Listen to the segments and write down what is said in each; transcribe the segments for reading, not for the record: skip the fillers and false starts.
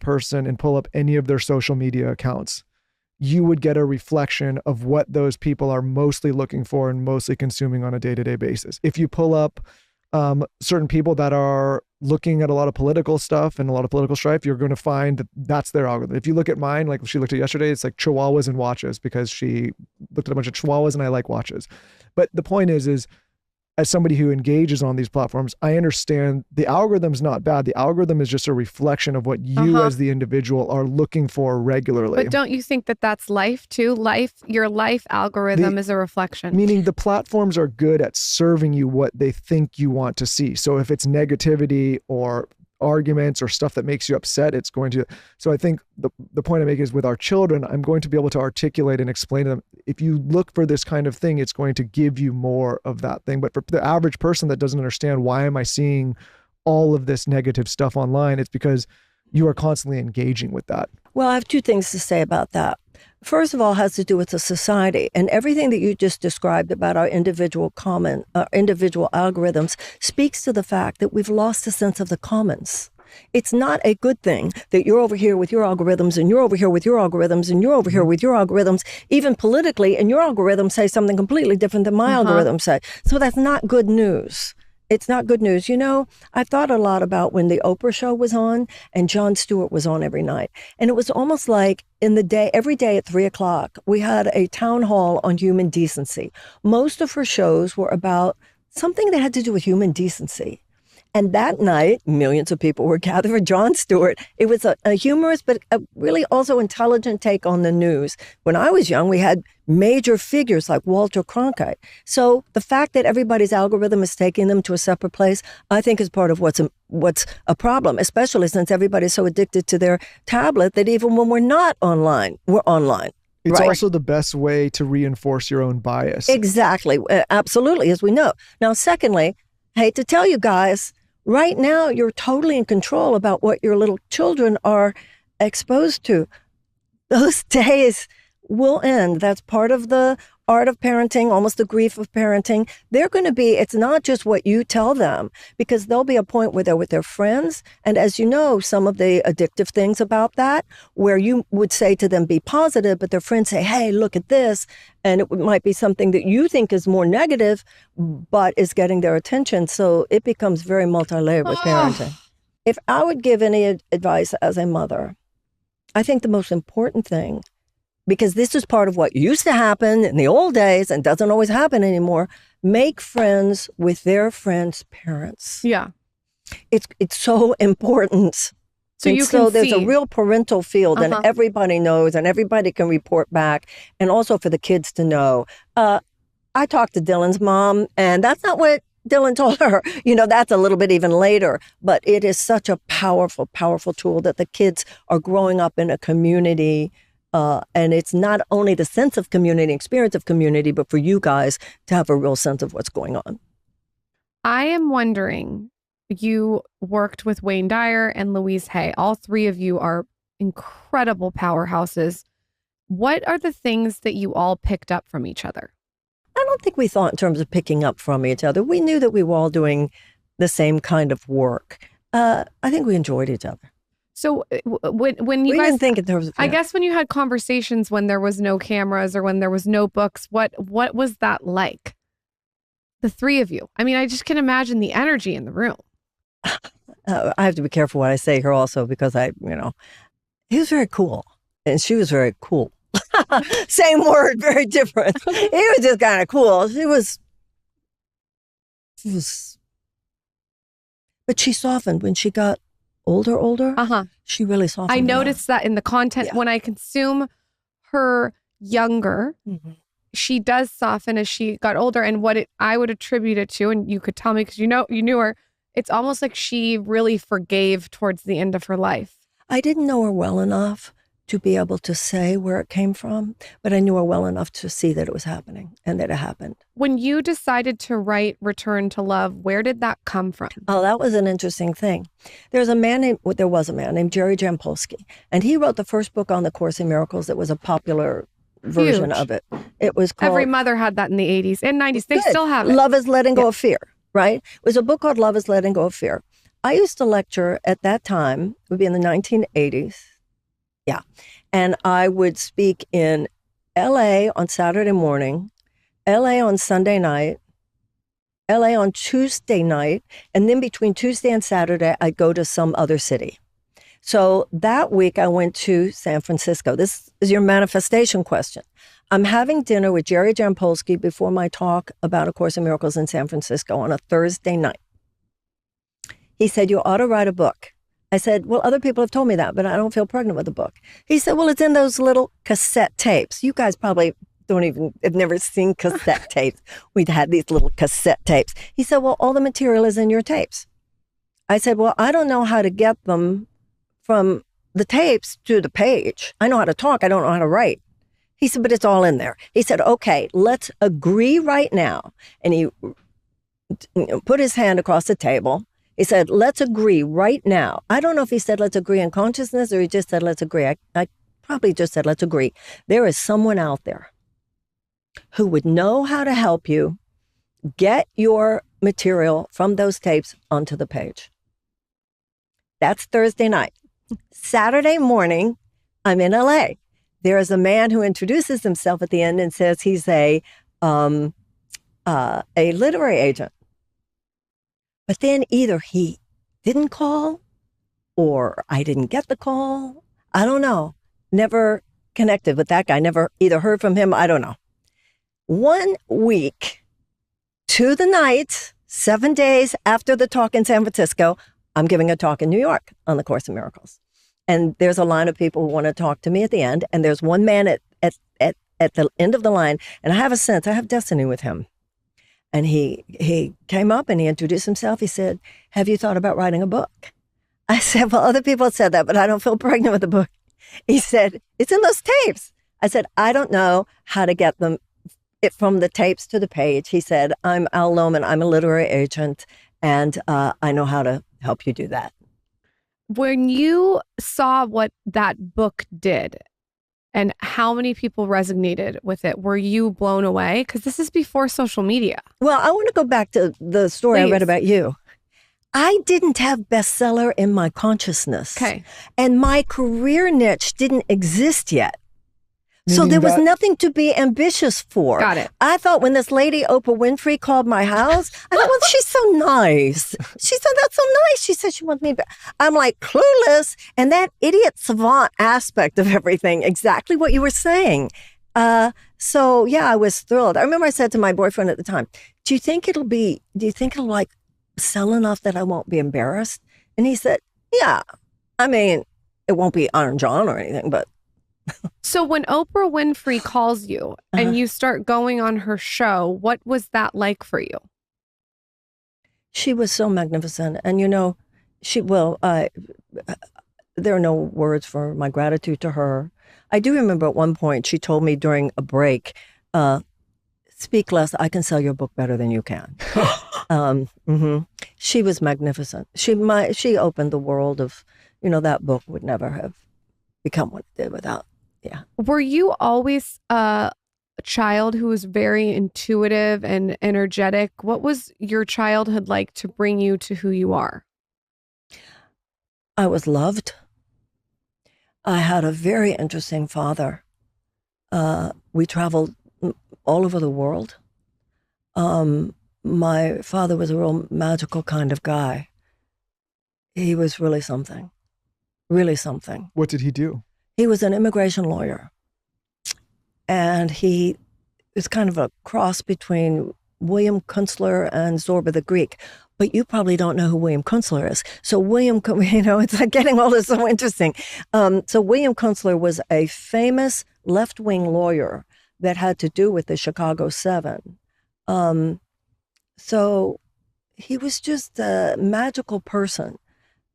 person and pull up any of their social media accounts, you would get a reflection of what those people are mostly looking for and mostly consuming on a day-to-day basis. If you pull up certain people that are looking at a lot of political stuff and a lot of political strife, you're going to find that that's their algorithm. If you look at mine, like she looked at yesterday, it's like chihuahuas and watches, because she looked at a bunch of chihuahuas and I like watches. But the point is as somebody who engages on these platforms, I understand the algorithm's not bad. The algorithm is just a reflection of what you as the individual are looking for regularly. But don't you think that that's life too? Your life algorithm is a reflection. Meaning the platforms are good at serving you what they think you want to see. So if it's negativity or arguments or stuff that makes you upset, it's going to. So I think the point I make is with our children, I'm going to be able to articulate and explain to them, if you look for this kind of thing, it's going to give you more of that thing. But for the average person that doesn't understand, why am I seeing all of this negative stuff online? It's because you are constantly engaging with that. Well, I have two things to say about that. First of all, it has to do with the society, and everything that you just described about our individual algorithms speaks to the fact that we've lost a sense of the commons. It's not a good thing that you're over here with your algorithms and you're over here with your algorithms and you're over here with your algorithms, even politically, and your algorithms say something completely different than my algorithms say. So that's not good news. It's not good news. You know, I've thought a lot about when the Oprah show was on and Jon Stewart was on every night. And it was almost like every day at 3:00, we had a town hall on human decency. Most of her shows were about something that had to do with human decency. And that night, millions of people were gathered for Jon Stewart. It was a humorous, but a really also intelligent take on the news. When I was young, we had major figures like Walter Cronkite. So the fact that everybody's algorithm is taking them to a separate place, I think is part of what's a problem, especially since everybody's so addicted to their tablet that even when we're not online, we're online. It's also the best way to reinforce your own bias. Exactly. Absolutely, as we know. Now, secondly, I hate to tell you guys, right now, you're totally in control about what your little children are exposed to. Those days will end. That's part of the art of parenting, almost the grief of parenting. It's not just what you tell them, because there'll be a point where they're with their friends. And as you know, some of the addictive things about that, where you would say to them, be positive, but their friends say, hey, look at this. And it might be something that you think is more negative, but is getting their attention. So it becomes very multi-layered with parenting. If I would give any advice as a mother, I think the most important thing, because this is part of what used to happen in the old days and doesn't always happen anymore, make friends with their friends' parents. Yeah. It's so important. So there's a real parental field and everybody knows and everybody can report back, and also for the kids to know. I talked to Dylan's mom, and that's not what Dylan told her. You know, that's a little bit even later, but it is such a powerful, powerful tool that the kids are growing up in a community. And it's not only the sense of community, experience of community, but for you guys to have a real sense of what's going on. I am wondering, you worked with Wayne Dyer and Louise Hay. All three of you are incredible powerhouses. What are the things that you all picked up from each other? I don't think we thought in terms of picking up from each other. We knew that we were all doing the same kind of work. I think we enjoyed each other. So when you guys didn't think in terms of, I guess when you had conversations when there was no cameras or when there was no books, what was that like? The three of you. I mean, I just can imagine the energy in the room. I have to be careful what I say here also, because he was very cool and she was very cool. Same word, very different. He was just kind of cool. She was, but she softened when she got older. She really softened. I noticed that in the content. When I consume her younger, she does soften as she got older. And I would attribute it to, and you could tell me because you knew her, it's almost like she really forgave towards the end of her life. I didn't know her well enough to be able to say where it came from, but I knew her well enough to see that it was happening and that it happened. When you decided to write Return to Love, where did that come from? Oh, that was an interesting thing. There was a man named Jerry Jampolsky, and he wrote the first book on the Course in Miracles that was a popular version of it. It was called... Every mother had that in the 80s and 90s. They still have it. Love is Letting Go of Fear, right? It was a book called Love is Letting Go of Fear. I used to lecture at that time, it would be in the 1980s. Yeah. And I would speak in LA on Saturday morning, LA on Sunday night, LA on Tuesday night, and then between Tuesday and Saturday, I'd go to some other city. So that week I went to San Francisco. This is your manifestation question. I'm having dinner with Jerry Jampolsky before my talk about A Course in Miracles in San Francisco on a Thursday night. He said, you ought to write a book. I said, well, other people have told me that, but I don't feel pregnant with a book. He said, well, it's in those little cassette tapes. You guys probably have never seen cassette tapes. We'd had these little cassette tapes. He said, well, all the material is in your tapes. I said, well, I don't know how to get them from the tapes to the page. I know how to talk. I don't know how to write. He said, but it's all in there. He said, okay, let's agree right now. And he put his hand across the table. He said, let's agree right now. I don't know if he said, let's agree in consciousness, or he just said, let's agree. I probably just said, let's agree. There is someone out there who would know how to help you get your material from those tapes onto the page. That's Thursday night. Saturday morning, I'm in LA. There is a man who introduces himself at the end and says he's a literary agent. But then either he didn't call or I didn't get the call. I don't know. Never connected with that guy. Never either heard from him. I don't know. 1 week to the night, 7 days after the talk in San Francisco, I'm giving a talk in New York on the Course in Miracles. And there's a line of people who want to talk to me at the end. And there's one man at the end of the line. And I have a sense, I have destiny with him. And he came up and he introduced himself. He said, have you thought about writing a book? I said, well, other people have said that, but I don't feel pregnant with a book. He said, it's in those tapes. I said, I don't know how to get them from the tapes to the page. He said, I'm Al Lohman. I'm a literary agent, and I know how to help you do that. When you saw what that book did and how many people resonated with it, were you blown away? Because this is before social media. Well, I want to go back to the story I read about you. I didn't have bestseller in my consciousness. Okay. And my career niche didn't exist yet. So there was nothing to be ambitious for. Got it. I thought when this lady, Oprah Winfrey, called my house, I thought, well, she's so nice. She said, that's so nice. She said she wants me back. I'm like, clueless. And that idiot savant aspect of everything, exactly what you were saying. So yeah, I was thrilled. I remember I said to my boyfriend at the time, do you think it'll like sell enough that I won't be embarrassed? And he said, yeah, I mean, it won't be Iron John or anything, but. So when Oprah Winfrey calls you and you start going on her show, what was that like for you? She was so magnificent. And, you know, there are no words for my gratitude to her. I do remember at one point she told me during a break, speak less, I can sell your book better than you can. She was magnificent. She opened the world of, you know, that book would never have become what it did without. Yeah. Were you always a child who was very intuitive and energetic? What was your childhood like to bring you to who you are? I was loved. I had a very interesting father. We traveled all over the world. My father was a real magical kind of guy. He was really something. Really something. What did he do? He was an immigration lawyer, and he was kind of a cross between William Kunstler and Zorba the Greek. But you probably don't know who William Kunstler is. So William, you know, it's like getting all this so interesting. So William Kunstler was a famous left-wing lawyer that had to do with the Chicago 7. So he was just a magical person.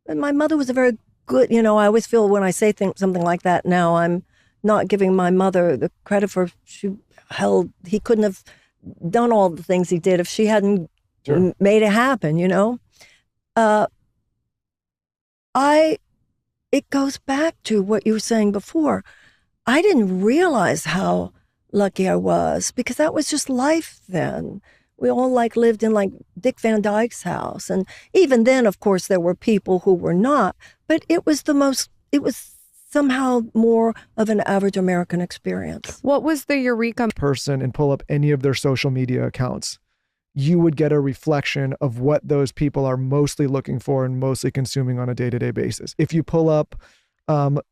And my mother was a very good, you know, I always feel when I say something like that now, I'm not giving my mother the credit for he couldn't have done all the things he did if she hadn't made it happen, you know? It goes back to what you were saying before. I didn't realize how lucky I was because that was just life then. We all like lived in like Dick Van Dyke's house. And even then, of course, there were people who were not, but it was somehow more of an average American experience. What was the eureka person and pull up any of their social media accounts, you would get a reflection of what those people are mostly looking for and mostly consuming on a day-to-day basis. If you pull up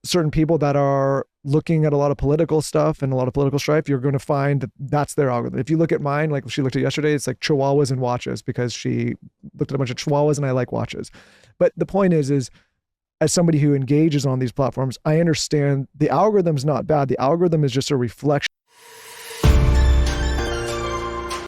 certain people that are looking at a lot of political stuff and a lot of political strife, you're going to find that that's their algorithm. If you look at mine, like she looked at yesterday, it's like chihuahuas and watches, because she looked at a bunch of chihuahuas and I like watches. But the point is as somebody who engages on these platforms, I understand the algorithm's not bad. The algorithm is just a reflection